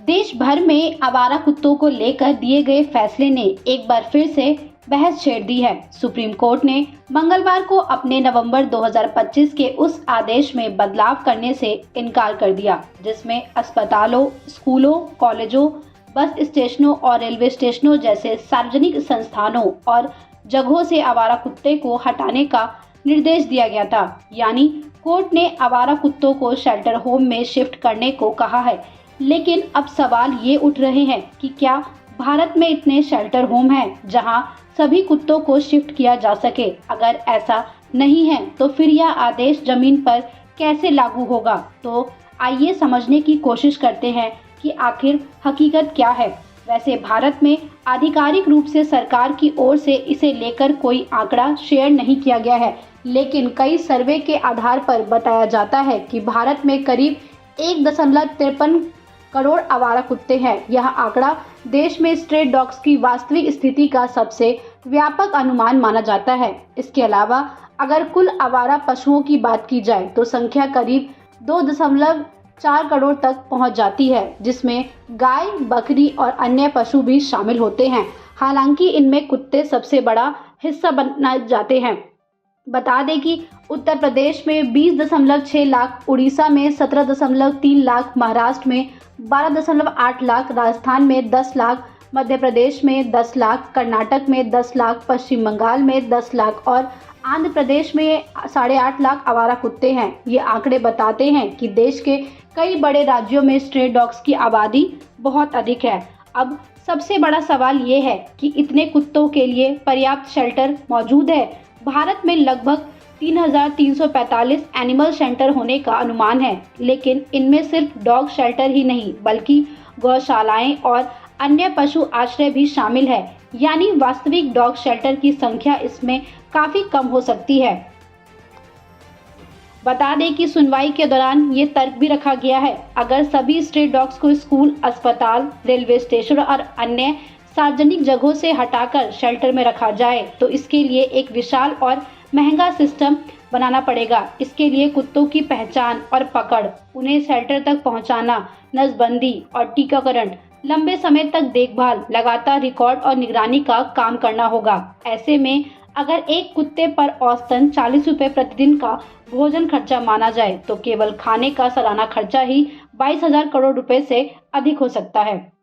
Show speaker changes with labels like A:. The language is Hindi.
A: देश भर में आवारा कुत्तों को लेकर दिए गए फैसले ने एक बार फिर से बहस छेड़ दी है। सुप्रीम कोर्ट ने मंगलवार को अपने नवंबर 2025 के उस आदेश में बदलाव करने से इनकार कर दिया, जिसमें अस्पतालों, स्कूलों, कॉलेजों, बस स्टेशनों और रेलवे स्टेशनों जैसे सार्वजनिक संस्थानों और जगहों से आवारा कुत्ते को हटाने का निर्देश दिया गया था। यानी कोर्ट ने आवारा कुत्तों को शेल्टर होम में शिफ्ट करने को कहा है। लेकिन अब सवाल ये उठ रहे हैं कि क्या भारत में इतने शेल्टर होम हैं जहां सभी कुत्तों को शिफ्ट किया जा सके? अगर ऐसा नहीं है तो फिर यह आदेश जमीन पर कैसे लागू होगा? तो आइए समझने की कोशिश करते हैं कि आखिर हकीकत क्या है। वैसे भारत में आधिकारिक रूप से सरकार की ओर से इसे लेकर कोई आंकड़ा शेयर नहीं किया गया है, लेकिन कई सर्वे के आधार पर बताया जाता है कि भारत में करीब 1.53 करोड़ आवारा कुत्ते हैं। यह आंकड़ा देश में स्ट्रे डॉग्स की वास्तविक स्थिति का सबसे व्यापक अनुमान माना जाता है। इसके अलावा अगर कुल आवारा पशुओं की बात की जाए तो संख्या करीब 2.4 करोड़ तक पहुंच जाती है, जिसमें गाय, बकरी और अन्य पशु भी शामिल होते हैं। हालांकि इनमें कुत्ते सबसे बड़ा हिस्सा बनाए जाते हैं। बता दें कि उत्तर प्रदेश में 20.6 लाख, उड़ीसा में 17.3 लाख, महाराष्ट्र में 12.8 लाख, राजस्थान में 10 लाख, मध्य प्रदेश में 10 लाख, कर्नाटक में 10 लाख, पश्चिम बंगाल में 10 लाख और आंध्र प्रदेश में 8.5 लाख आवारा कुत्ते हैं। ये आंकड़े बताते हैं कि देश के कई बड़े राज्यों में स्ट्रे डॉग्स की आबादी बहुत अधिक है। अब सबसे बड़ा सवाल ये है कि इतने कुत्तों के लिए पर्याप्त शेल्टर मौजूद है। भारत में लगभग 3,345 एनिमल शेल्टर होने का अनुमान है, लेकिन इनमें सिर्फ डॉग शेल्टर ही नहीं बल्कि गौशालाएं और अन्य पशु आश्रय भी शामिल है। यानी वास्तविक डॉग शेल्टर की संख्या इसमें काफी कम हो सकती है। बता दें कि सुनवाई के दौरान ये तर्क भी रखा गया है, अगर सभी स्ट्रे डॉग्स को स्कूल, अस्पताल, रेलवे स्टेशन और अन्य सार्वजनिक जगहों से हटाकर शेल्टर में रखा जाए तो इसके लिए एक विशाल और महंगा सिस्टम बनाना पड़ेगा। इसके लिए कुत्तों की पहचान और पकड़, उन्हें शेल्टर तक पहुंचाना, नसबंदी और टीकाकरण, लंबे समय तक देखभाल, लगातार रिकॉर्ड और निगरानी का काम करना होगा। ऐसे में अगर एक कुत्ते पर औसतन 40 रुपये प्रतिदिन का भोजन खर्चा माना जाए तो केवल खाने का सालाना खर्चा ही 22,000 करोड़ रुपए से अधिक हो सकता है।